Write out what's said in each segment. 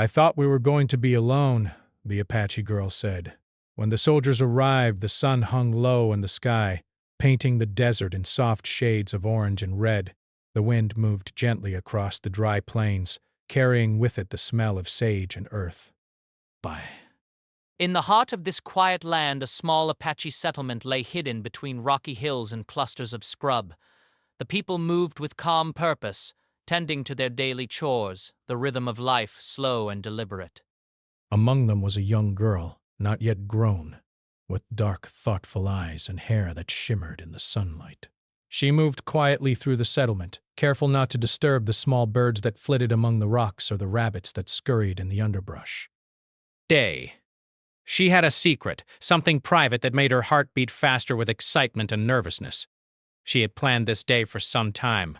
"I thought we were going to be alone," the Apache girl said. When the soldiers arrived, the sun hung low in the sky, painting the desert in soft shades of orange and red. The wind moved gently across the dry plains, carrying with it the smell of sage and earth. Bye. In the heart of this quiet land, a small Apache settlement lay hidden between rocky hills and clusters of scrub. The people moved with calm purpose, tending to their daily chores, the rhythm of life slow and deliberate. Among them was a young girl, not yet grown, with dark, thoughtful eyes and hair that shimmered in the sunlight. She moved quietly through the settlement, careful not to disturb the small birds that flitted among the rocks or the rabbits that scurried in the underbrush. Day. She had a secret, something private that made her heart beat faster with excitement and nervousness. She had planned this day for some time.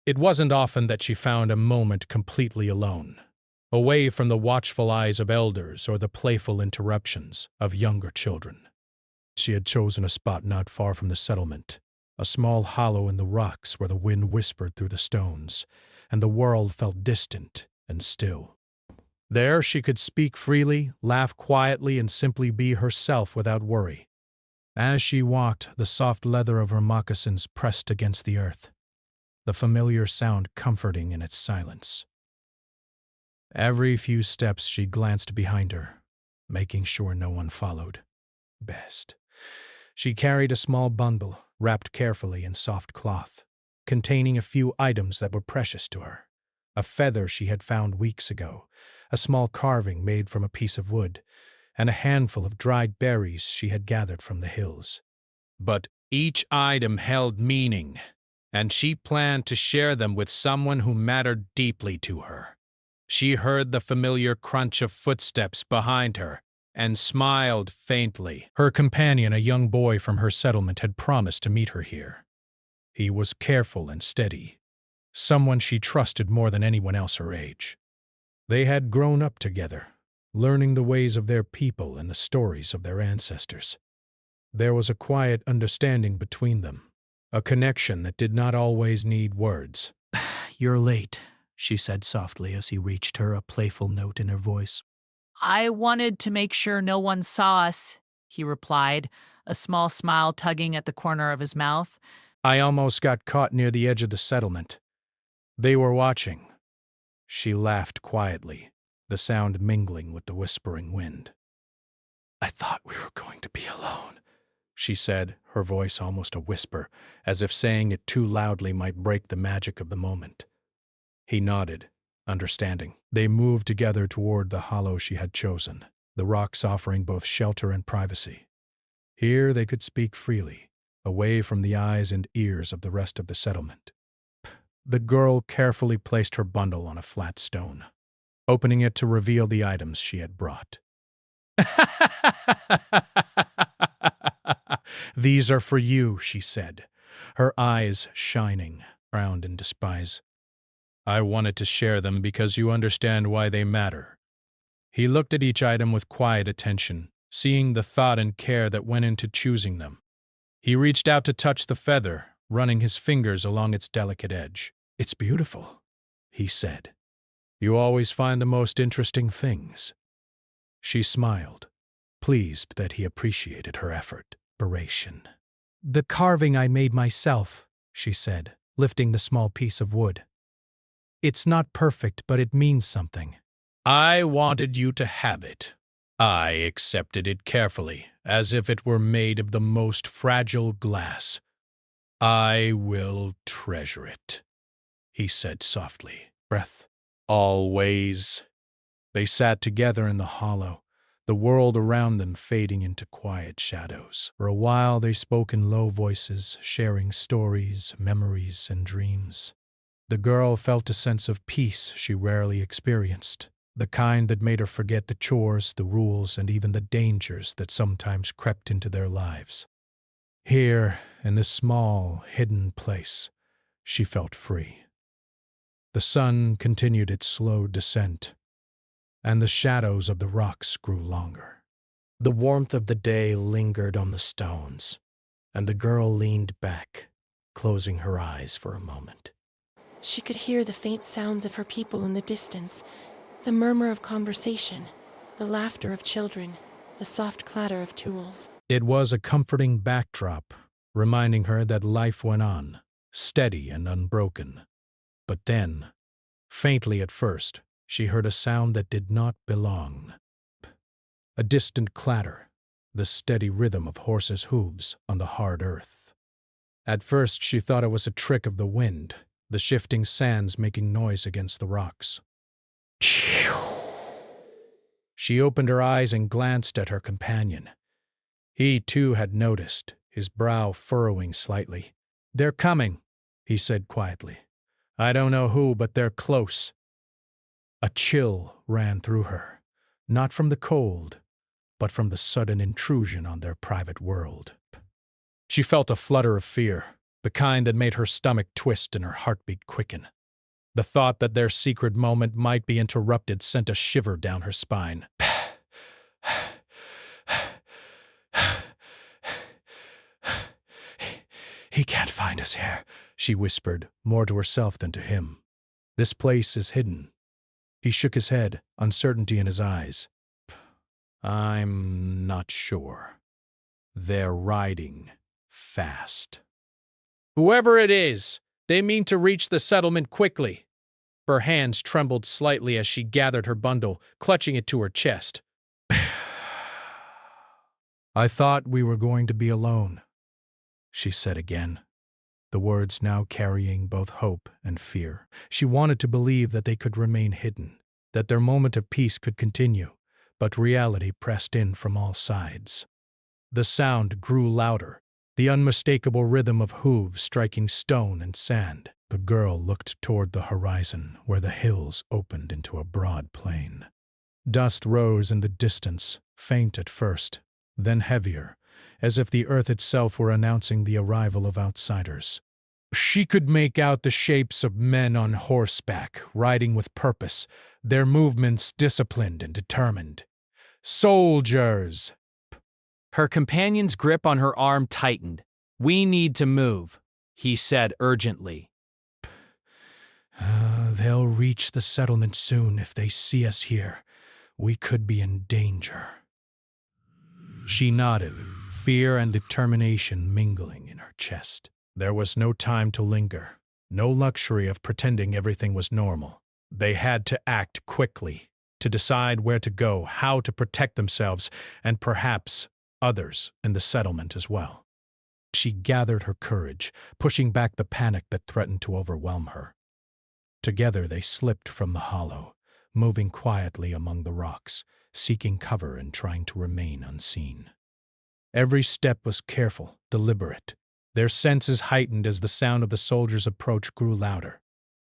It wasn't often that she found a moment completely alone, away from the watchful eyes of elders or the playful interruptions of younger children. She had chosen a spot not far from the settlement, a small hollow in the rocks where the wind whispered through the stones, and the world felt distant and still. There she could speak freely, laugh quietly, and simply be herself without worry. As she walked, the soft leather of her moccasins pressed against the earth, the familiar sound comforting in its silence. Every few steps she glanced behind her, making sure no one followed. Best. She carried a small bundle, wrapped carefully in soft cloth, containing a few items that were precious to her. A feather she had found weeks ago, a small carving made from a piece of wood, and a handful of dried berries she had gathered from the hills. But each item held meaning, and she planned to share them with someone who mattered deeply to her. She heard the familiar crunch of footsteps behind her and smiled faintly. Her companion, a young boy from her settlement, had promised to meet her here. He was careful and steady, someone she trusted more than anyone else her age. They had grown up together, learning the ways of their people and the stories of their ancestors. There was a quiet understanding between them, a connection that did not always need words. "You're late," she said softly as he reached her, a playful note in her voice. "I wanted to make sure no one saw us," he replied, a small smile tugging at the corner of his mouth. "I almost got caught near the edge of the settlement. They were watching." She laughed quietly, the sound mingling with the whispering wind. "I thought we were going to be alone," she said, her voice almost a whisper, as if saying it too loudly might break the magic of the moment. He nodded, understanding. They moved together toward the hollow she had chosen, the rocks offering both shelter and privacy. Here they could speak freely, away from the eyes and ears of the rest of the settlement. The girl carefully placed her bundle on a flat stone, opening it to reveal the items she had brought. "These are for you," she said, her eyes shining, round in despise. "I wanted to share them because you understand why they matter." He looked at each item with quiet attention, seeing the thought and care that went into choosing them. He reached out to touch the feather, running his fingers along its delicate edge. "It's beautiful," he said. "You always find the most interesting things." She smiled, pleased that he appreciated her effort. "The carving I made myself," she said, lifting the small piece of wood. "It's not perfect, but it means something." "I wanted you to have it. I accepted it carefully, as if it were made of the most fragile glass. I will treasure it," he said softly. Breath. "Always." They sat together in the hollow, the world around them fading into quiet shadows. For a while they spoke in low voices, sharing stories, memories, and dreams. The girl felt a sense of peace she rarely experienced, the kind that made her forget the chores, the rules, and even the dangers that sometimes crept into their lives. Here, in this small, hidden place, she felt free. The sun continued its slow descent, and the shadows of the rocks grew longer. The warmth of the day lingered on the stones, and the girl leaned back, closing her eyes for a moment. She could hear the faint sounds of her people in the distance, The murmur of conversation, the laughter of children, the soft clatter of tools. It was a comforting backdrop, reminding her that life went on, steady and unbroken. But then, faintly at first, she heard a sound that did not belong. A distant clatter, the steady rhythm of horses' hooves on the hard earth. At first she thought it was a trick of the wind, the shifting sands making noise against the rocks. She opened her eyes and glanced at her companion. He, too, had noticed, his brow furrowing slightly. "They're coming," he said quietly. "I don't know who, but they're close." A chill ran through her, not from the cold, but from the sudden intrusion on their private world. She felt a flutter of fear, the kind that made her stomach twist and her heartbeat quicken. The thought that their secret moment might be interrupted sent a shiver down her spine. "He can't find us here," she whispered, more to herself than to him. "This place is hidden." He shook his head, uncertainty in his eyes. "I'm not sure. They're riding fast." "Whoever it is, they mean to reach the settlement quickly." Her hands trembled slightly as she gathered her bundle, clutching it to her chest. "I thought we were going to be alone," she said again, the words now carrying both hope and fear. She wanted to believe that they could remain hidden, that their moment of peace could continue, but reality pressed in from all sides. The sound grew louder, the unmistakable rhythm of hooves striking stone and sand. The girl looked toward the horizon, where the hills opened into a broad plain. Dust rose in the distance, faint at first, then heavier, as if the earth itself were announcing the arrival of outsiders. She could make out the shapes of men on horseback, riding with purpose, their movements disciplined and determined. "Soldiers!" Her companion's grip on her arm tightened. "We need to move," he said urgently. They'll reach the settlement soon if they see us here. We could be in danger." She nodded, fear and determination mingling in her chest. There was no time to linger, no luxury of pretending everything was normal. They had to act quickly, to decide where to go, how to protect themselves, and perhaps others in the settlement as well. She gathered her courage, pushing back the panic that threatened to overwhelm her. Together they slipped from the hollow, moving quietly among the rocks, seeking cover and trying to remain unseen. Every step was careful, deliberate, their senses heightened as the sound of the soldiers' approach grew louder.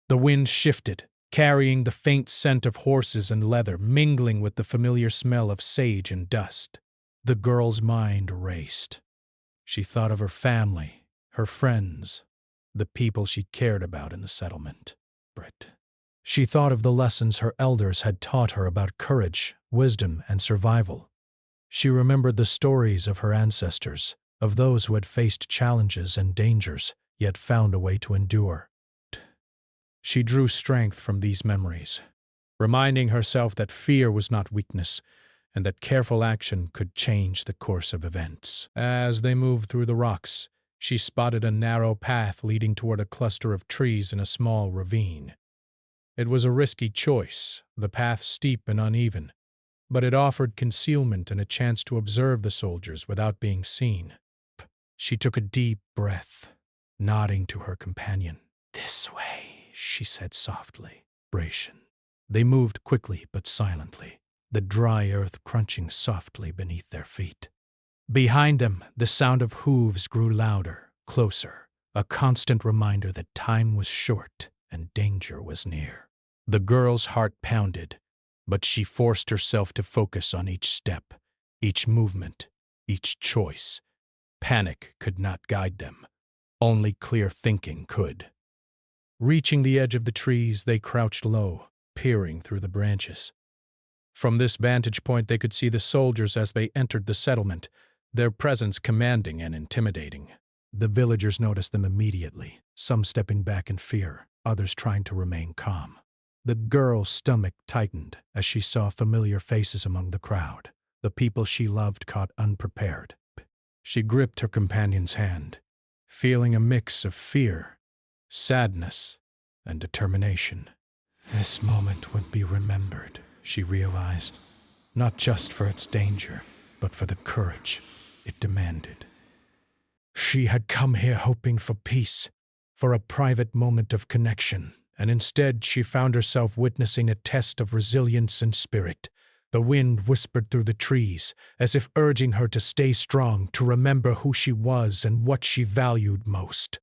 The wind shifted, carrying the faint scent of horses and leather, mingling with the familiar smell of sage and dust. The girl's mind raced. She thought of her family, her friends, the people she cared about in the settlement. She thought of the lessons her elders had taught her about courage, wisdom, and survival. She remembered the stories of her ancestors, of those who had faced challenges and dangers, yet found a way to endure. She drew strength from these memories, reminding herself that fear was not weakness, and that careful action could change the course of events. As they moved through the rocks, she spotted a narrow path leading toward a cluster of trees in a small ravine. It was a risky choice, the path steep and uneven, but it offered concealment and a chance to observe the soldiers without being seen. She took a deep breath, nodding to her companion. "This way," she said softly. Narration. They moved quickly but silently, the dry earth crunching softly beneath their feet. Behind them, the sound of hooves grew louder, closer, a constant reminder that time was short and danger was near. The girl's heart pounded, but she forced herself to focus on each step, each movement, each choice. Panic could not guide them. Only clear thinking could. Reaching the edge of the trees, they crouched low, peering through the branches. From this vantage point, they could see the soldiers as they entered the settlement, their presence commanding and intimidating. The villagers noticed them immediately, some stepping back in fear, others trying to remain calm. The girl's stomach tightened as she saw familiar faces among the crowd, the people she loved caught unprepared. She gripped her companion's hand, feeling a mix of fear, sadness, and determination. This moment would be remembered, she realized, not just for its danger, but for the courage it demanded. She had come here hoping for peace, for a private moment of connection, and instead she found herself witnessing a test of resilience and spirit. The wind whispered through the trees, as if urging her to stay strong, to remember who she was and what she valued most.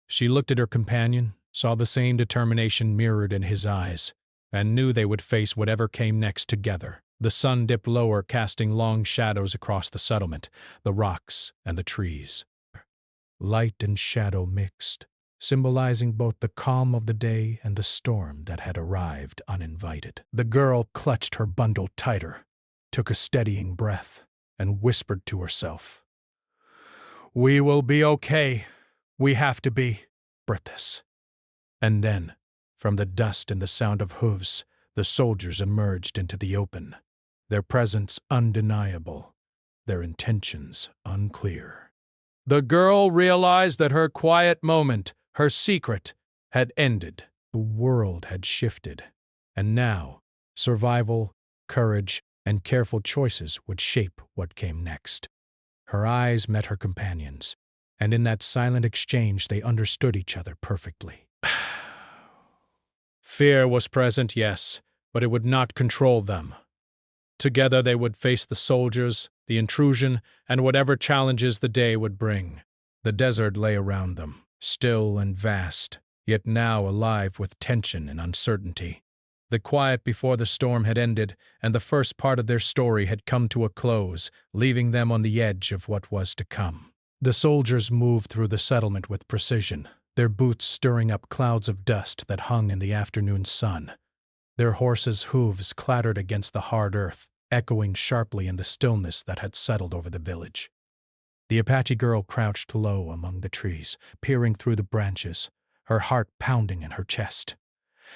She looked at her companion, saw the same determination mirrored in his eyes, and knew they would face whatever came next together. The sun dipped lower, casting long shadows across the settlement, the rocks, and the trees. Light and shadow mixed, symbolizing both the calm of the day and the storm that had arrived uninvited. The girl clutched her bundle tighter, took a steadying breath, and whispered to herself, "We will be okay. We have to be." Breathless. And then, from the dust and the sound of hooves, the soldiers emerged into the open, their presence undeniable, their intentions unclear. The girl realized that her quiet moment, her secret, had ended. The world had shifted, and now survival, courage, and careful choices would shape what came next. Her eyes met her companion's, and in that silent exchange they understood each other perfectly. Fear was present, yes, but it would not control them. Together they would face the soldiers, the intrusion, and whatever challenges the day would bring. The desert lay around them, still and vast, yet now alive with tension and uncertainty. The quiet before the storm had ended, and the first part of their story had come to a close, leaving them on the edge of what was to come. The soldiers moved through the settlement with precision, their boots stirring up clouds of dust that hung in the afternoon sun. Their horses' hooves clattered against the hard earth, echoing sharply in the stillness that had settled over the village. The Apache girl crouched low among the trees, peering through the branches, her heart pounding in her chest.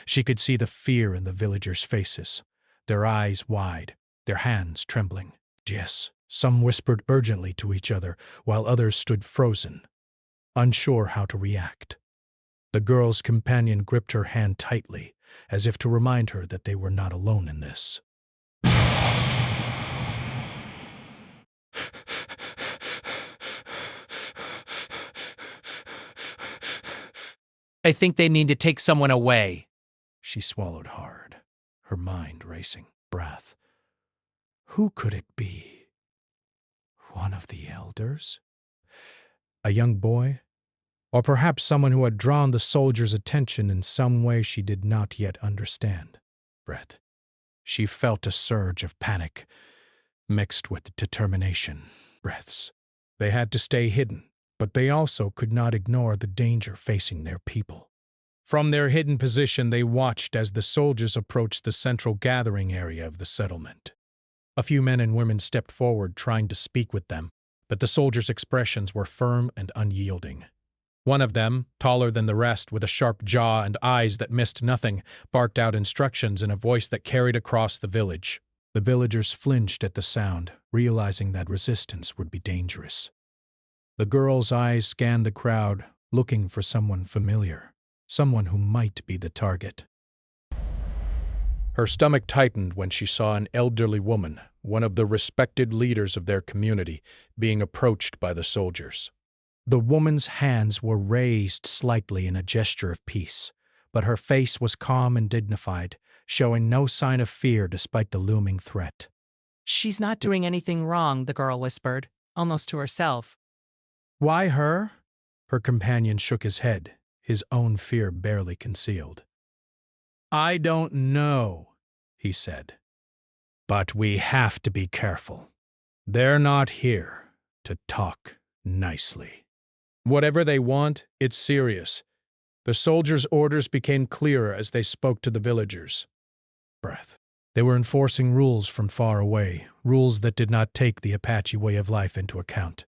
She could see the fear in the villagers' faces, their eyes wide, their hands trembling. Yes, some whispered urgently to each other, while others stood frozen, unsure how to react. The girl's companion gripped her hand tightly, as if to remind her that they were not alone in this. I think they need to take someone away. She swallowed hard, her mind racing. Breath. Who could it be? One of the elders? A young boy? Or perhaps someone who had drawn the soldiers' attention in some way she did not yet understand. Breath. She felt a surge of panic, mixed with determination. Breaths. They had to stay hidden, but they also could not ignore the danger facing their people. From their hidden position, they watched as the soldiers approached the central gathering area of the settlement. A few men and women stepped forward, trying to speak with them, but the soldiers' expressions were firm and unyielding. One of them, taller than the rest, with a sharp jaw and eyes that missed nothing, barked out instructions in a voice that carried across the village. The villagers flinched at the sound, realizing that resistance would be dangerous. The girl's eyes scanned the crowd, looking for someone familiar, someone who might be the target. Her stomach tightened when she saw an elderly woman, one of the respected leaders of their community, being approached by the soldiers. The woman's hands were raised slightly in a gesture of peace, but her face was calm and dignified, showing no sign of fear despite the looming threat. She's not doing anything wrong, the girl whispered, almost to herself. Why her? Her companion shook his head, his own fear barely concealed. I don't know, he said. But we have to be careful. They're not here to talk nicely. Whatever they want, it's serious. The soldiers' orders became clearer as they spoke to the villagers. Breath. They were enforcing rules from far away, rules that did not take the Apache way of life into account.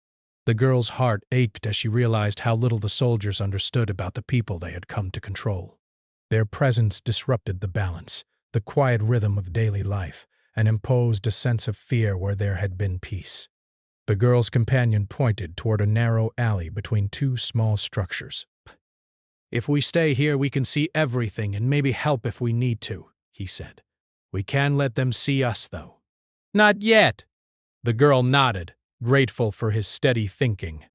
The girl's heart ached as she realized how little the soldiers understood about the people they had come to control. Their presence disrupted the balance, the quiet rhythm of daily life, and imposed a sense of fear where there had been peace. The girl's companion pointed toward a narrow alley between two small structures. "If we stay here, we can see everything and maybe help if we need to," he said. "We can let them see us, though." "Not yet." The girl nodded, grateful for his steady thinking.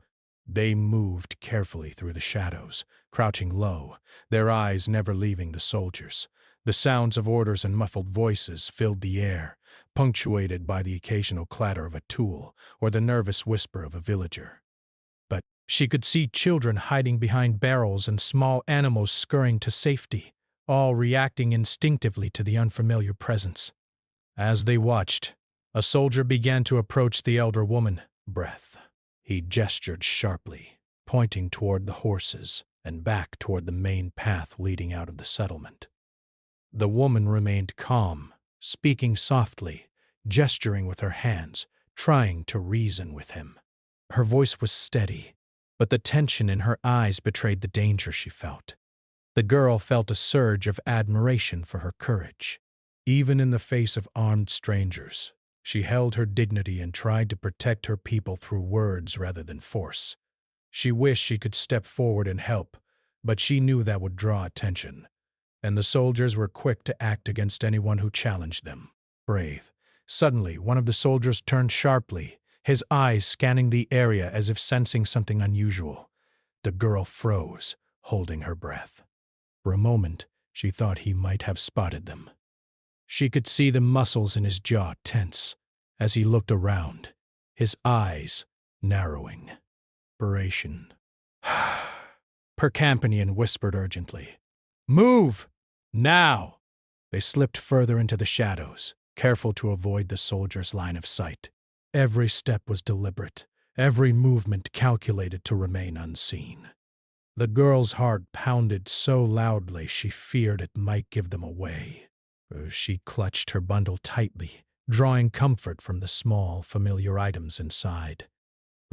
They moved carefully through the shadows, crouching low, their eyes never leaving the soldiers. The sounds of orders and muffled voices filled the air, punctuated by the occasional clatter of a tool or the nervous whisper of a villager. But she could see children hiding behind barrels and small animals scurrying to safety, all reacting instinctively to the unfamiliar presence. As they watched, a soldier began to approach the elder woman, Breath. He gestured sharply, pointing toward the horses and back toward the main path leading out of the settlement. The woman remained calm, speaking softly, gesturing with her hands, trying to reason with him. Her voice was steady, but the tension in her eyes betrayed the danger she felt. The girl felt a surge of admiration for her courage. Even in the face of armed strangers, she held her dignity and tried to protect her people through words rather than force. She wished she could step forward and help, but she knew that would draw attention, and the soldiers were quick to act against anyone who challenged them. Brave. Suddenly, one of the soldiers turned sharply, his eyes scanning the area as if sensing something unusual. The girl froze, holding her breath. For a moment, she thought he might have spotted them. She could see the muscles in his jaw tense as he looked around, his eyes narrowing. Inspiration. Her companion whispered urgently, "Move! Now!" They slipped further into the shadows, careful to avoid the soldier's line of sight. Every step was deliberate, every movement calculated to remain unseen. The girl's heart pounded so loudly she feared it might give them away. She clutched her bundle tightly, drawing comfort from the small, familiar items inside.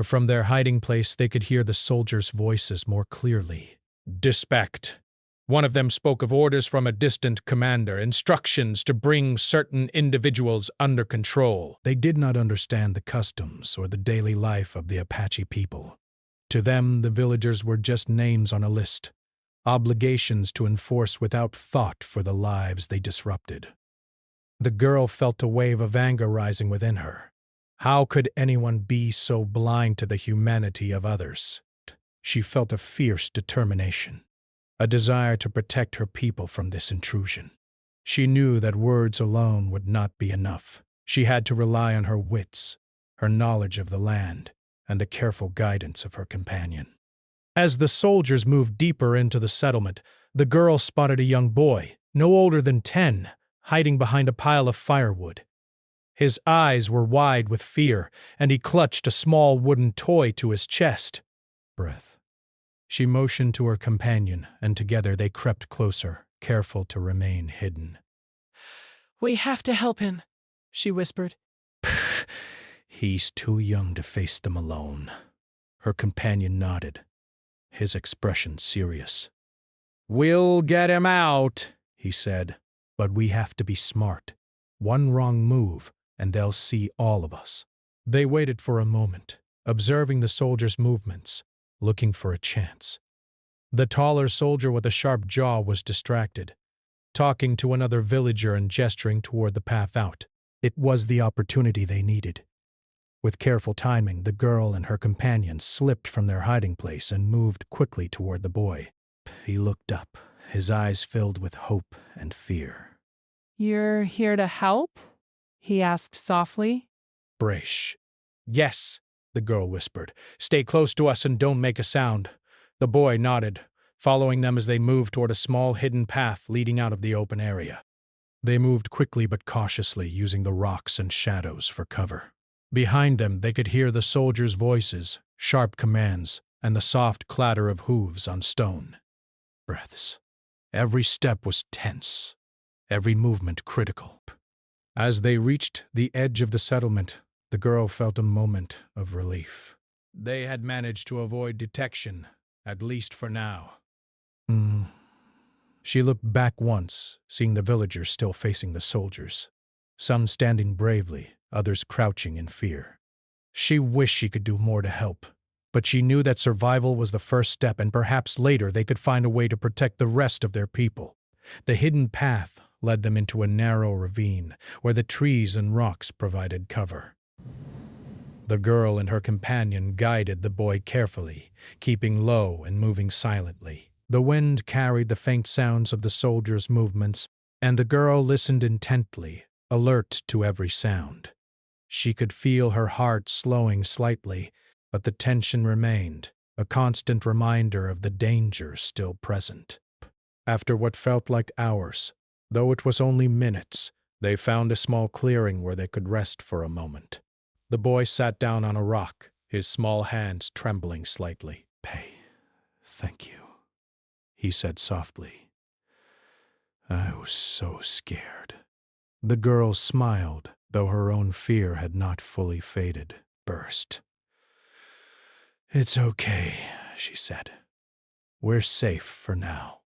From their hiding place they could hear the soldiers' voices more clearly. "Dispatch." One of them spoke of orders from a distant commander, instructions to bring certain individuals under control. They did not understand the customs or the daily life of the Apache people. To them, the villagers were just names on a list, obligations to enforce without thought for the lives they disrupted. The girl felt a wave of anger rising within her. How could anyone be so blind to the humanity of others? She felt a fierce determination, a desire to protect her people from this intrusion. She knew that words alone would not be enough. She had to rely on her wits, her knowledge of the land, and the careful guidance of her companion. As the soldiers moved deeper into the settlement, the girl spotted a young boy, no older than 10, hiding behind a pile of firewood. His eyes were wide with fear, and he clutched a small wooden toy to his chest. Breath. She motioned to her companion, and together they crept closer, careful to remain hidden. "We have to help him," she whispered. He's too young to face them alone. Her companion nodded, his expression serious. "We'll get him out," he said, "but we have to be smart. One wrong move, and they'll see all of us." They waited for a moment, observing the soldiers' movements, looking for a chance. The taller soldier with a sharp jaw was distracted, talking to another villager and gesturing toward the path out. It was the opportunity they needed. With careful timing, the girl and her companion slipped from their hiding place and moved quickly toward the boy. He looked up, his eyes filled with hope and fear. "You're here to help?" he asked softly. "Brash." "Yes," the girl whispered. "Stay close to us and don't make a sound." The boy nodded, following them as they moved toward a small hidden path leading out of the open area. They moved quickly but cautiously, using the rocks and shadows for cover. Behind them, they could hear the soldiers' voices, sharp commands, and the soft clatter of hooves on stone. Breaths. Every step was tense, every movement critical. As they reached the edge of the settlement, the girl felt a moment of relief. They had managed to avoid detection, at least for now. She looked back once, seeing the villagers still facing the soldiers, some standing bravely, others crouching in fear. She wished she could do more to help, but she knew that survival was the first step, and perhaps later they could find a way to protect the rest of their people. The hidden path led them into a narrow ravine where the trees and rocks provided cover. The girl and her companion guided the boy carefully, keeping low and moving silently. The wind carried the faint sounds of the soldiers' movements, and the girl listened intently, alert to every sound. She could feel her heart slowing slightly, but the tension remained, a constant reminder of the danger still present. After what felt like hours, though it was only minutes, they found a small clearing where they could rest for a moment. The boy sat down on a rock, his small hands trembling slightly. Thank you," he said softly. "I was so scared." The girl smiled, though her own fear had not fully faded. Burst. "It's okay," she said. "We're safe for now.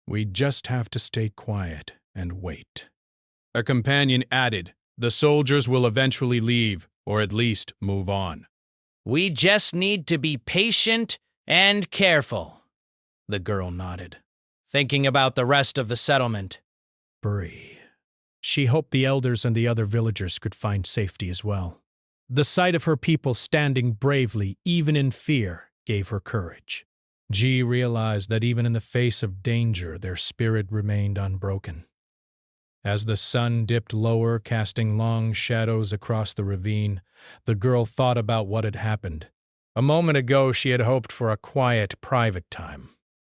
We just have to stay quiet and wait." A companion added, "The soldiers will eventually leave, or at least move on." We just need to be patient and careful, the girl nodded, thinking about the rest of the settlement. Bree. She hoped the elders and the other villagers could find safety as well. The sight of her people standing bravely, even in fear, gave her courage. G realized that even in the face of danger, their spirit remained unbroken. As the sun dipped lower, casting long shadows across the ravine, the girl thought about what had happened. A moment ago, she had hoped for a quiet, private time.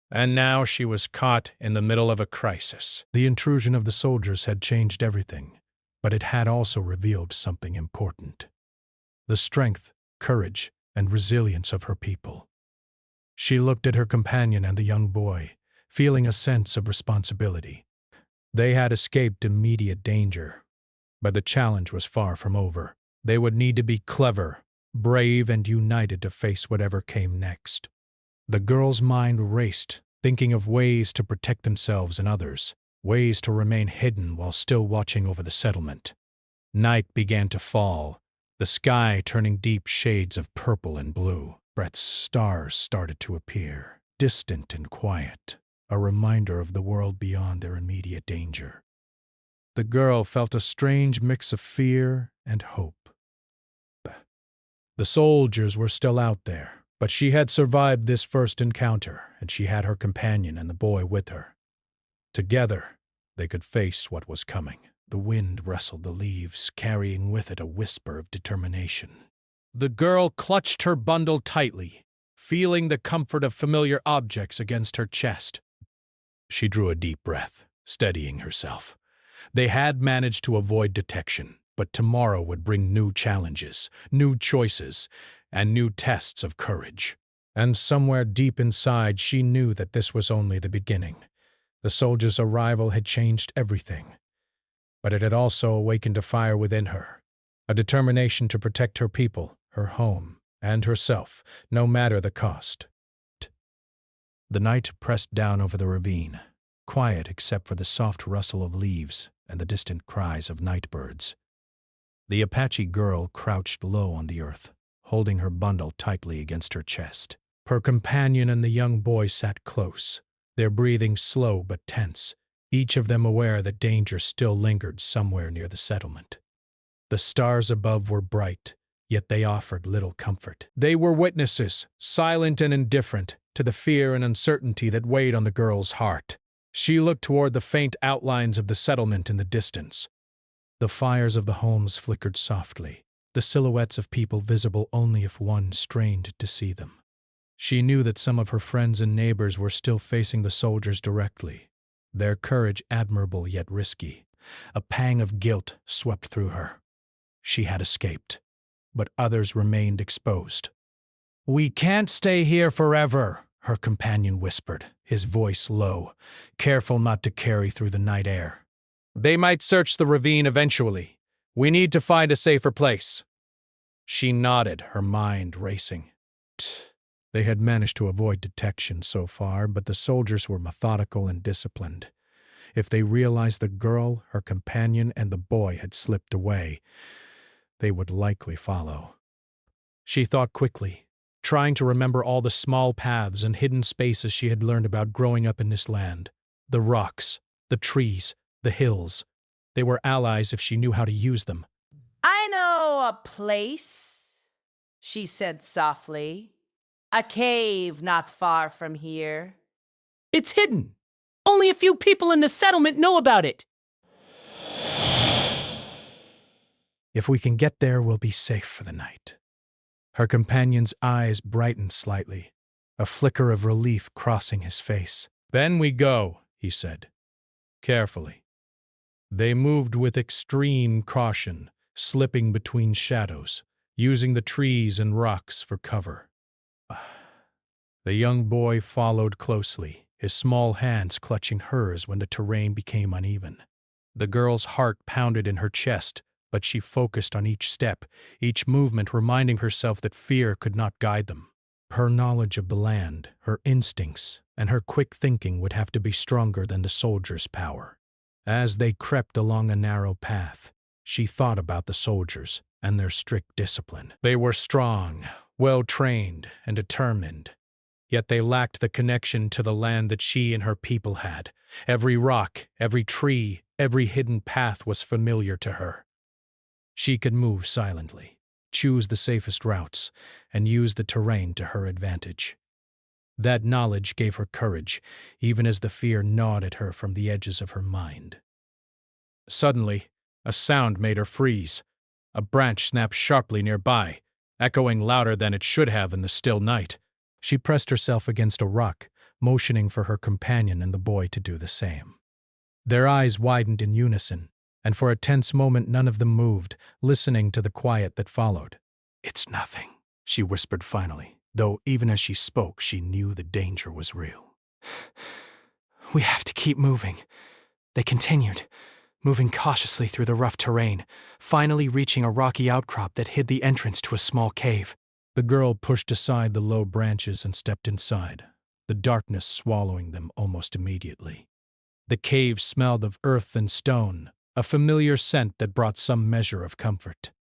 And now she was caught in the middle of a crisis. The intrusion of the soldiers had changed everything, but it had also revealed something important: the strength, courage, and resilience of her people. She looked at her companion and the young boy, feeling a sense of responsibility. They had escaped immediate danger, but the challenge was far from over. They would need to be clever, brave, and united to face whatever came next. The girl's mind raced, thinking of ways to protect themselves and others, ways to remain hidden while still watching over the settlement. Night began to fall, the sky turning deep shades of purple and blue. Brett's stars started to appear, distant and quiet, a reminder of the world beyond their immediate danger. The girl felt a strange mix of fear and hope. The soldiers were still out there, but she had survived this first encounter, and she had her companion and the boy with her. Together, they could face what was coming. The wind rustled the leaves, carrying with it a whisper of determination. The girl clutched her bundle tightly, feeling the comfort of familiar objects against her chest. She drew a deep breath, steadying herself. They had managed to avoid detection, but tomorrow would bring new challenges, new choices, and new tests of courage. And somewhere deep inside, she knew that this was only the beginning. The soldiers' arrival had changed everything, but it had also awakened a fire within her, a determination to protect her people, her home, and herself, no matter the cost. The night pressed down over the ravine, quiet except for the soft rustle of leaves and the distant cries of night birds. The Apache girl crouched low on the earth, holding her bundle tightly against her chest. Her companion and the young boy sat close, their breathing slow but tense, each of them aware that danger still lingered somewhere near the settlement. The stars above were bright, yet they offered little comfort. They were witnesses, silent and indifferent, to the fear and uncertainty that weighed on the girl's heart. She looked toward the faint outlines of the settlement in the distance. The fires of the homes flickered softly, the silhouettes of people visible only if one strained to see them. She knew that some of her friends and neighbors were still facing the soldiers directly, their courage admirable yet risky. A pang of guilt swept through her. She had escaped, but others remained exposed. "We can't stay here forever," her companion whispered, his voice low, careful not to carry through the night air. "They might search the ravine eventually. We need to find a safer place." She nodded, her mind racing. They had managed to avoid detection so far, but the soldiers were methodical and disciplined. If they realized the girl, her companion, and the boy had slipped away, they would likely follow. She thought quickly, trying to remember all the small paths and hidden spaces she had learned about growing up in this land. The rocks, the trees, the hills. They were allies if she knew how to use them. I know a place, she said softly. A cave not far from here. It's hidden. Only a few people in the settlement know about it. If we can get there, we'll be safe for the night. Her companion's eyes brightened slightly, a flicker of relief crossing his face. Then we go, he said, carefully. They moved with extreme caution, slipping between shadows, using the trees and rocks for cover. The young boy followed closely, his small hands clutching hers when the terrain became uneven. The girl's heart pounded in her chest, but she focused on each step, each movement reminding herself that fear could not guide them. Her knowledge of the land, her instincts, and her quick thinking would have to be stronger than the soldiers' power. As they crept along a narrow path, she thought about the soldiers and their strict discipline. They were strong, well-trained, and determined. Yet they lacked the connection to the land that she and her people had. Every rock, every tree, every hidden path was familiar to her. She could move silently, choose the safest routes, and use the terrain to her advantage. That knowledge gave her courage, even as the fear gnawed at her from the edges of her mind. Suddenly, a sound made her freeze. A branch snapped sharply nearby, echoing louder than it should have in the still night. She pressed herself against a rock, motioning for her companion and the boy to do the same. Their eyes widened in unison, and for a tense moment none of them moved, listening to the quiet that followed. "It's nothing," she whispered finally, though even as she spoke she knew the danger was real. "We have to keep moving," they continued, moving cautiously through the rough terrain, finally reaching a rocky outcrop that hid the entrance to a small cave. The girl pushed aside the low branches and stepped inside, the darkness swallowing them almost immediately. The cave smelled of earth and stone, a familiar scent that brought some measure of comfort.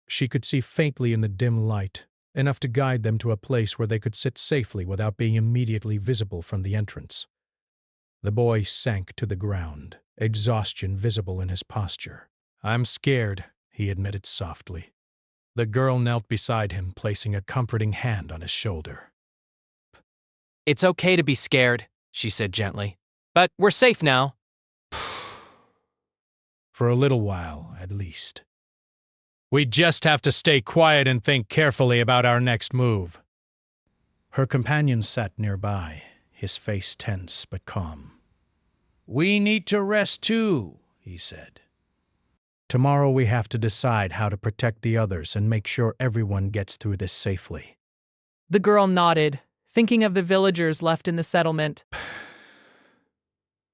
She could see faintly in the dim light, enough to guide them to a place where they could sit safely without being immediately visible from the entrance. The boy sank to the ground, exhaustion visible in his posture. "I'm scared," he admitted softly. The girl knelt beside him, placing a comforting hand on his shoulder. It's okay to be scared, she said gently. But we're safe now. For a little while, at least. We just have to stay quiet and think carefully about our next move. Her companion sat nearby, his face tense but calm. "We need to rest too," he said. "Tomorrow we have to decide how to protect the others and make sure everyone gets through this safely." The girl nodded, thinking of the villagers left in the settlement.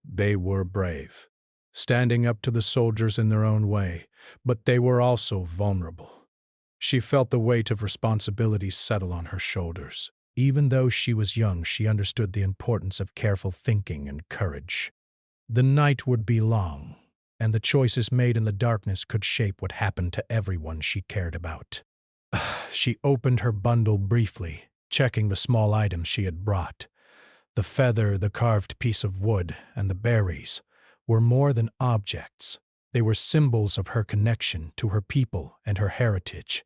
They were brave, standing up to the soldiers in their own way, but they were also vulnerable. She felt the weight of responsibility settle on her shoulders. Even though she was young, she understood the importance of careful thinking and courage. The night would be long, and the choices made in the darkness could shape what happened to everyone she cared about. She opened her bundle briefly, checking the small items she had brought. The feather, the carved piece of wood, and the berries were more than objects. They were symbols of her connection to her people and her heritage.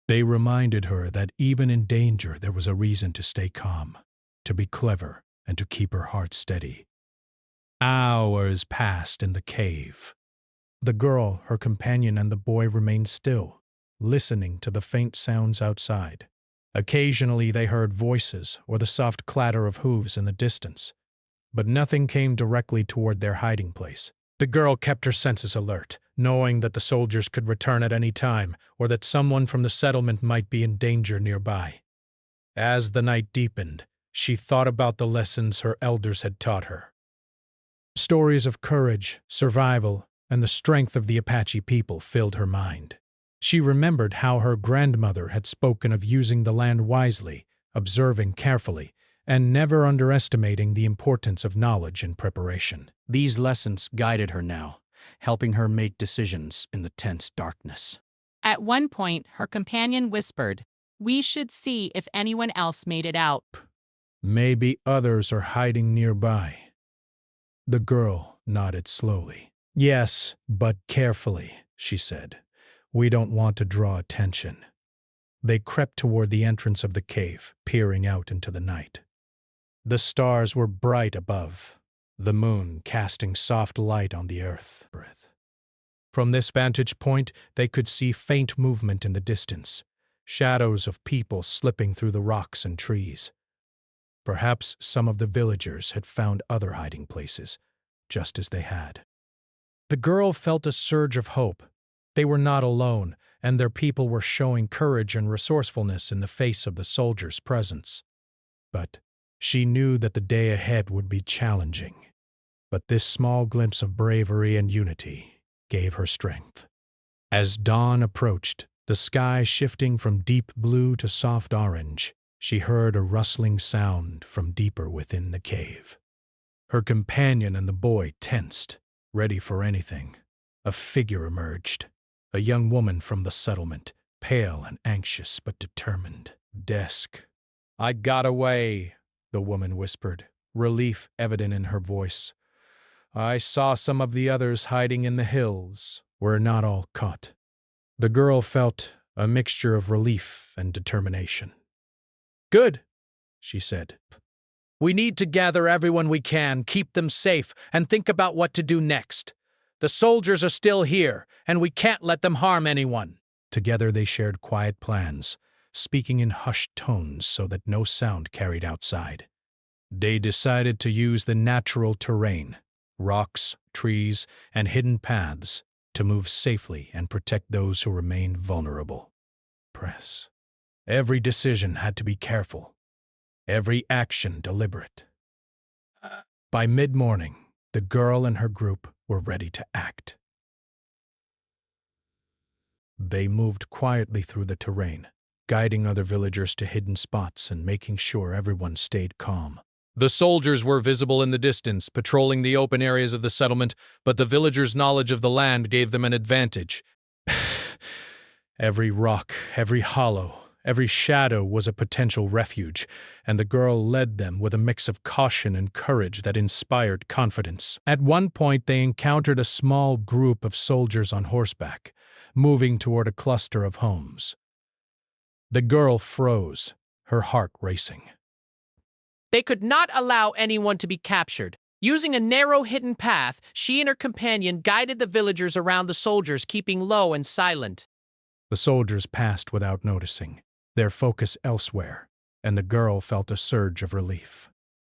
They reminded her that even in danger there was a reason to stay calm, to be clever, and to keep her heart steady. Hours passed in the cave. The girl, her companion, and the boy remained still, listening to the faint sounds outside. Occasionally they heard voices or the soft clatter of hooves in the distance, but nothing came directly toward their hiding place. The girl kept her senses alert, knowing that the soldiers could return at any time or that someone from the settlement might be in danger nearby. As the night deepened, she thought about the lessons her elders had taught her. Stories of courage, survival, and the strength of the Apache people filled her mind. She remembered how her grandmother had spoken of using the land wisely, observing carefully, and never underestimating the importance of knowledge and preparation. These lessons guided her now, helping her make decisions in the tense darkness. At one point, her companion whispered, "We should see if anyone else made it out." Maybe others are hiding nearby. The girl nodded slowly. Yes, but carefully, she said. We don't want to draw attention. They crept toward the entrance of the cave, peering out into the night. The stars were bright above, the moon casting soft light on the earth. From this vantage point, they could see faint movement in the distance, shadows of people slipping through the rocks and trees. Perhaps some of the villagers had found other hiding places, just as they had. The girl felt a surge of hope. They were not alone, and their people were showing courage and resourcefulness in the face of the soldiers' presence. But she knew that the day ahead would be challenging. But this small glimpse of bravery and unity gave her strength. As dawn approached, the sky shifting from deep blue to soft orange, she heard a rustling sound from deeper within the cave. Her companion and the boy tensed, ready for anything. A figure emerged, a young woman from the settlement, pale and anxious but determined. "Desk. I got away," the woman whispered, relief evident in her voice. "I saw some of the others hiding in the hills. We're not all caught." The girl felt a mixture of relief and determination. "Good," she said. "We need to gather everyone we can, keep them safe, and think about what to do next. The soldiers are still here, and we can't let them harm anyone." Together they shared quiet plans, speaking in hushed tones so that no sound carried outside. They decided to use the natural terrain, rocks, trees, and hidden paths, to move safely and protect those who remained vulnerable. Every decision had to be careful, every action deliberate. By mid-morning, the girl and her group were ready to act. They moved quietly through the terrain, guiding other villagers to hidden spots and making sure everyone stayed calm. The soldiers were visible in the distance, patrolling the open areas of the settlement, but the villagers' knowledge of the land gave them an advantage. Every rock, every hollow, every shadow was a potential refuge, and the girl led them with a mix of caution and courage that inspired confidence. At one point, they encountered a small group of soldiers on horseback, moving toward a cluster of homes. The girl froze, her heart racing. They could not allow anyone to be captured. Using a narrow hidden path, she and her companion guided the villagers around the soldiers, keeping low and silent. The soldiers passed without noticing, their focus elsewhere, and the girl felt a surge of relief.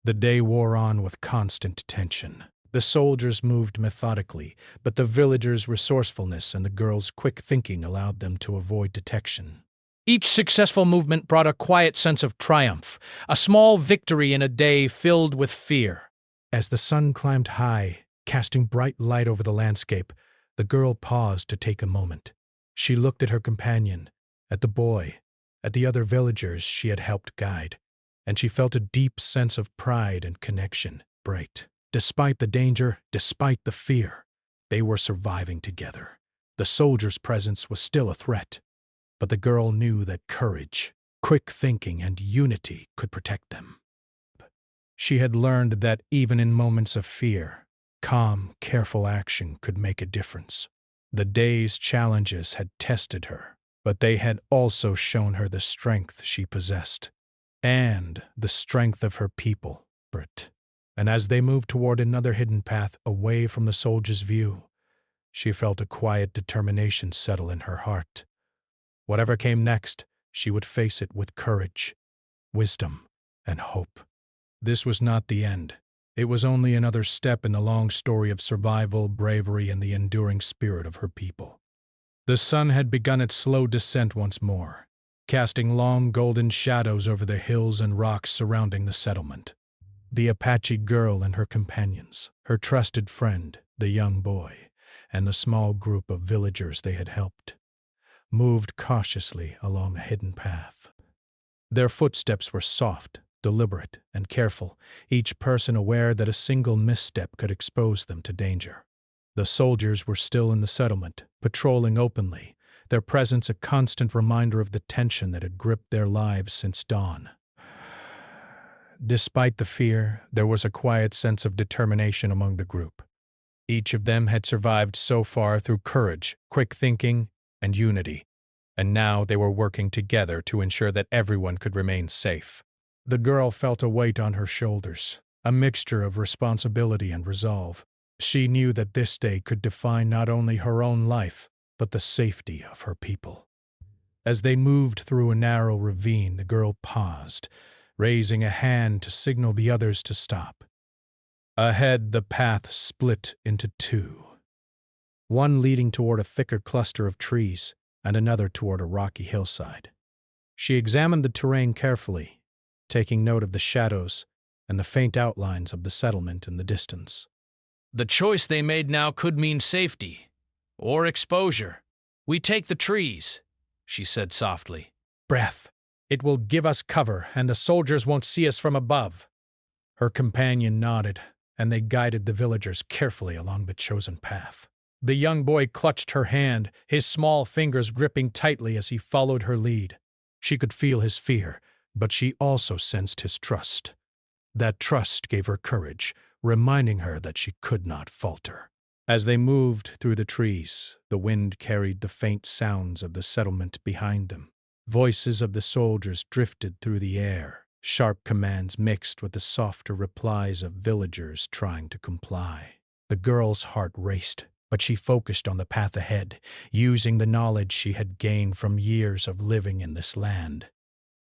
The day wore on with constant tension. The soldiers moved methodically, but the villagers' resourcefulness and the girl's quick thinking allowed them to avoid detection. Each successful movement brought a quiet sense of triumph, a small victory in a day filled with fear. As the sun climbed high, casting bright light over the landscape, the girl paused to take a moment. She looked at her companion, at the boy, at the other villagers she had helped guide, and she felt a deep sense of pride and connection. Despite the danger, despite the fear, they were surviving together. The soldiers' presence was still a threat, but the girl knew that courage, quick thinking, and unity could protect them. She had learned that even in moments of fear, calm, careful action could make a difference. The day's challenges had tested her, but they had also shown her the strength she possessed, and the strength of her people. And as they moved toward another hidden path away from the soldiers' view, she felt a quiet determination settle in her heart. Whatever came next, she would face it with courage, wisdom, and hope. This was not the end. It was only another step in the long story of survival, bravery, and the enduring spirit of her people. The sun had begun its slow descent once more, casting long golden shadows over the hills and rocks surrounding the settlement. The Apache girl and her companions, her trusted friend, the young boy, and the small group of villagers they had helped, moved cautiously along a hidden path. Their footsteps were soft, deliberate, and careful, each person aware that a single misstep could expose them to danger. The soldiers were still in the settlement, patrolling openly, their presence a constant reminder of the tension that had gripped their lives since dawn. Despite the fear, there was a quiet sense of determination among the group. Each of them had survived so far through courage, quick thinking, and unity, and now they were working together to ensure that everyone could remain safe. The girl felt a weight on her shoulders, a mixture of responsibility and resolve. She knew that this day could define not only her own life, but the safety of her people. As they moved through a narrow ravine, the girl paused, raising a hand to signal the others to stop. Ahead, the path split into two, one leading toward a thicker cluster of trees and another toward a rocky hillside. She examined the terrain carefully, taking note of the shadows and the faint outlines of the settlement in the distance. The choice they made now could mean safety or exposure. We take the trees, she said softly. Breath. It will give us cover, and the soldiers won't see us from above. Her companion nodded, and they guided the villagers carefully along the chosen path. The young boy clutched her hand, his small fingers gripping tightly as he followed her lead. She could feel his fear, but she also sensed his trust. That trust gave her courage, reminding her that she could not falter. As they moved through the trees, the wind carried the faint sounds of the settlement behind them. Voices of the soldiers drifted through the air, sharp commands mixed with the softer replies of villagers trying to comply. The girl's heart raced, but she focused on the path ahead, using the knowledge she had gained from years of living in this land.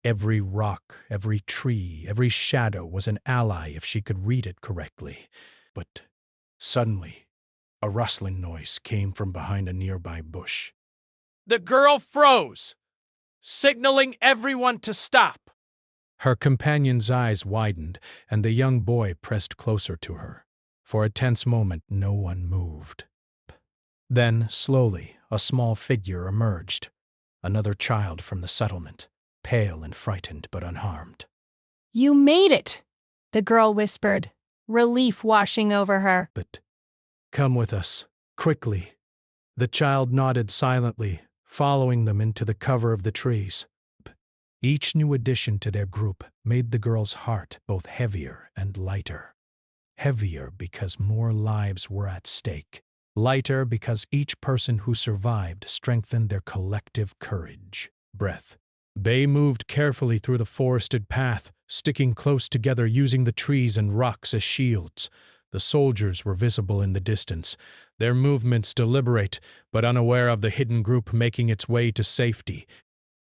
Every rock, every tree, every shadow was an ally if she could read it correctly. But suddenly, a rustling noise came from behind a nearby bush. The girl froze, signaling everyone to stop. Her companion's eyes widened, and the young boy pressed closer to her. For a tense moment, no one moved. Then, slowly, a small figure emerged, another child from the settlement, pale and frightened but unharmed. "You made it," the girl whispered, relief washing over her. But come with us, quickly. The child nodded silently, following them into the cover of the trees. Each new addition to their group made the girl's heart both heavier and lighter. Heavier because more lives were at stake. Lighter because each person who survived strengthened their collective courage. Breath. They moved carefully through the forested path, sticking close together using the trees and rocks as shields. The soldiers were visible in the distance, their movements deliberate, but unaware of the hidden group making its way to safety.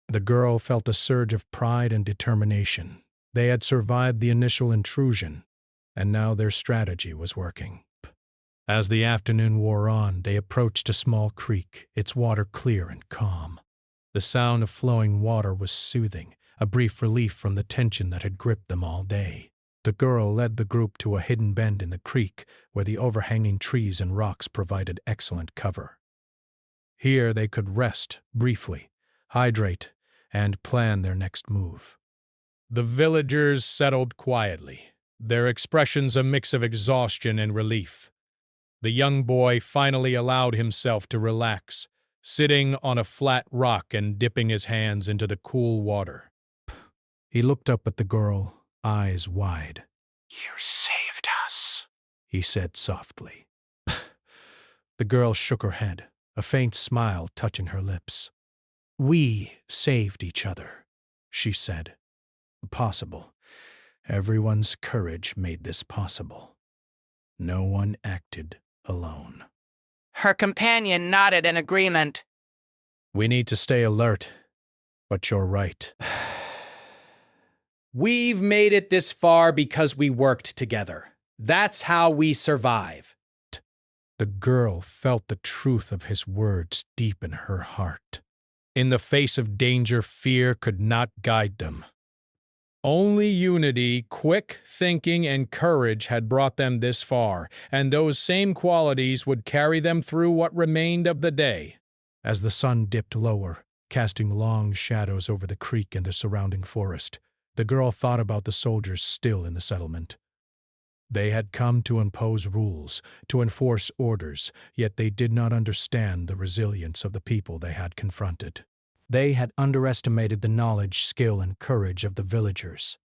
The girl felt a surge of pride and determination. They had survived the initial intrusion, and now their strategy was working. As the afternoon wore on, they approached a small creek, its water clear and calm. The sound of flowing water was soothing, a brief relief from the tension that had gripped them all day. The girl led the group to a hidden bend in the creek where the overhanging trees and rocks provided excellent cover. Here they could rest briefly, hydrate, and plan their next move. The villagers settled quietly, their expressions a mix of exhaustion and relief. The young boy finally allowed himself to relax, sitting on a flat rock and dipping his hands into the cool water. He looked up at the girl, eyes wide. You saved us, he said softly. The girl shook her head, a faint smile touching her lips. We saved each other, she said. Possible. Everyone's courage made this possible. No one acted alone. Her companion nodded in agreement. We need to stay alert, but you're right. We've made it this far because we worked together. That's how we survive. The girl felt the truth of his words deep in her heart. In the face of danger, fear could not guide them. Only unity, quick thinking, and courage had brought them this far, and those same qualities would carry them through what remained of the day. As the sun dipped lower, casting long shadows over the creek and the surrounding forest. The girl thought about the soldiers still in the settlement. They had come to impose rules, to enforce orders, yet they did not understand the resilience of the people they had confronted. They had underestimated the knowledge, skill, and courage of the villagers,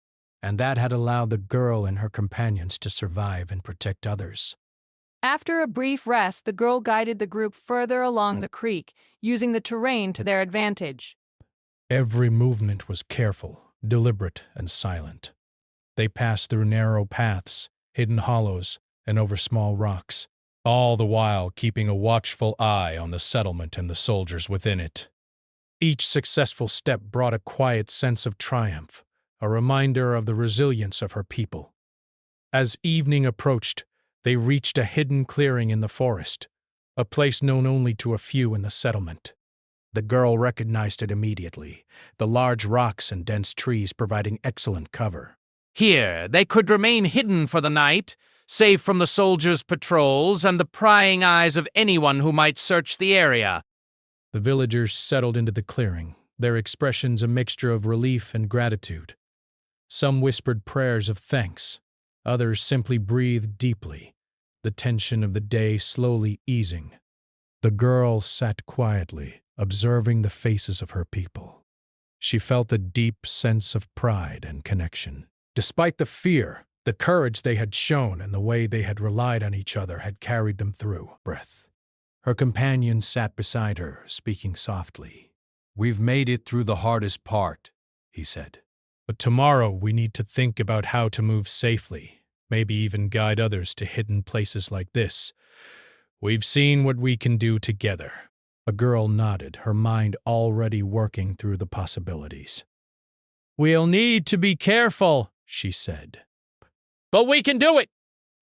and that had allowed the girl and her companions to survive and protect others. After a brief rest, the girl guided the group further along the creek, using the terrain to their advantage. Every movement was careful, deliberate, and silent. They passed through narrow paths, hidden hollows, and over small rocks, all the while keeping a watchful eye on the settlement and the soldiers within it. Each successful step brought a quiet sense of triumph, a reminder of the resilience of her people. As evening approached, they reached a hidden clearing in the forest, a place known only to a few in the settlement. The girl recognized it immediately, the large rocks and dense trees providing excellent cover. Here, they could remain hidden for the night, safe from the soldiers' patrols and the prying eyes of anyone who might search the area. The villagers settled into the clearing, their expressions a mixture of relief and gratitude. Some whispered prayers of thanks, others simply breathed deeply, the tension of the day slowly easing. The girl sat quietly, observing the faces of her people. She felt a deep sense of pride and connection. Despite the fear, the courage they had shown and the way they had relied on each other had carried them through. Breath. Her companion sat beside her, speaking softly. "We've made it through the hardest part," he said. "But tomorrow we need to think about how to move safely, maybe even guide others to hidden places like this. We've seen what we can do together." A girl nodded, her mind already working through the possibilities. "We'll need to be careful," she said. But we can do it!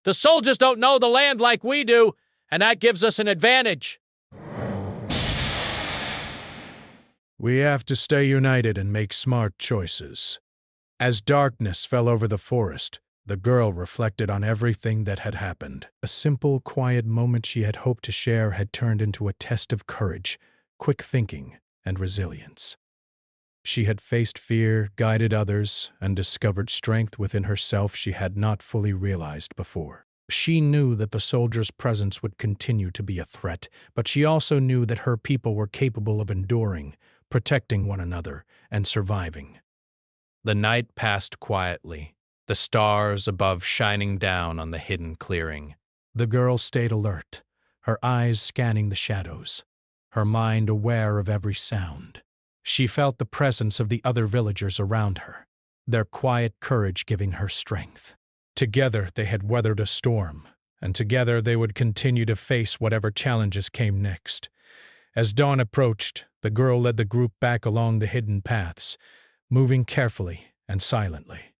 The soldiers don't know the land like we do, and that gives us an advantage. We have to stay united and make smart choices. As darkness fell over the forest, the girl reflected on everything that had happened. A simple, quiet moment she had hoped to share had turned into a test of courage, quick thinking, and resilience. She had faced fear, guided others, and discovered strength within herself she had not fully realized before. She knew that the soldiers' presence would continue to be a threat, but she also knew that her people were capable of enduring, protecting one another, and surviving. The night passed quietly, the stars above shining down on the hidden clearing. The girl stayed alert, her eyes scanning the shadows, her mind aware of every sound. She felt the presence of the other villagers around her, their quiet courage giving her strength. Together they had weathered a storm, and together they would continue to face whatever challenges came next. As dawn approached, the girl led the group back along the hidden paths, moving carefully and silently.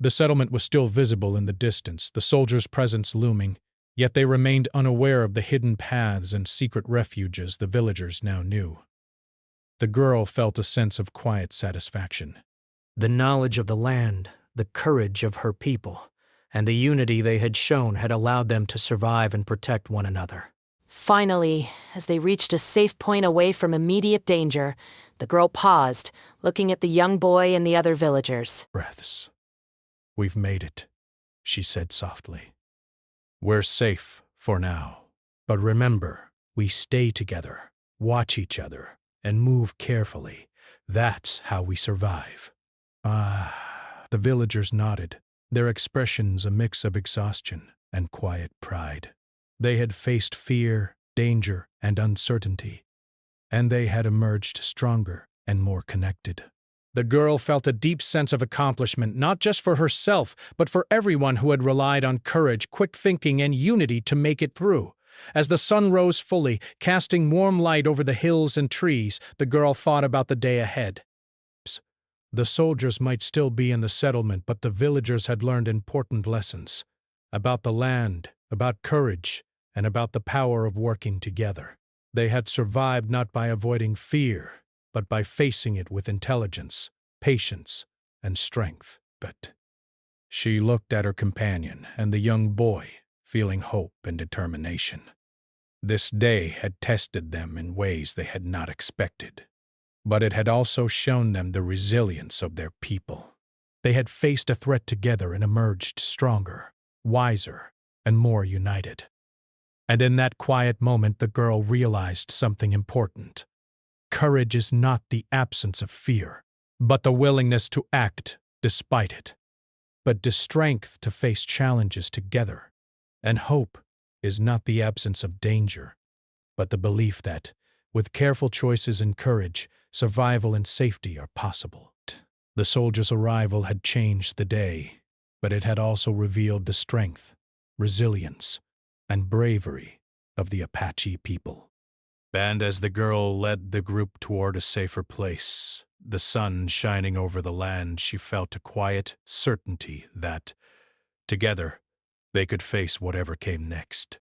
The settlement was still visible in the distance, the soldiers' presence looming, yet they remained unaware of the hidden paths and secret refuges the villagers now knew. The girl felt a sense of quiet satisfaction. The knowledge of the land, the courage of her people, and the unity they had shown had allowed them to survive and protect one another. Finally, as they reached a safe point away from immediate danger, the girl paused, looking at the young boy and the other villagers. Breaths. "We've made it," she said softly. "We're safe for now. But remember, we stay together, watch each other, and move carefully. That's how we survive." The villagers nodded, their expressions a mix of exhaustion and quiet pride. They had faced fear, danger, and uncertainty, and they had emerged stronger and more connected. The girl felt a deep sense of accomplishment, not just for herself, but for everyone who had relied on courage, quick thinking, and unity to make it through. As the sun rose fully, casting warm light over the hills and trees, the girl thought about the day ahead. The soldiers might still be in the settlement, but the villagers had learned important lessons about the land, about courage, and about the power of working together. They had survived not by avoiding fear, but by facing it with intelligence, patience, and strength. But she looked at her companion and the young boy, feeling hope and determination. This day had tested them in ways they had not expected. but it had also shown them the resilience of their people. They had faced a threat together and emerged stronger, wiser, and more united. And in that quiet moment, the girl realized something important. Courage is not the absence of fear, but the willingness to act despite it. But the strength to face challenges together. And hope is not the absence of danger, but the belief that, with careful choices and courage, survival and safety are possible. The soldiers' arrival had changed the day, but it had also revealed the strength, resilience, and bravery of the Apache people. And as the girl led the group toward a safer place, the sun shining over the land, she felt a quiet certainty that, together, they could face whatever came next.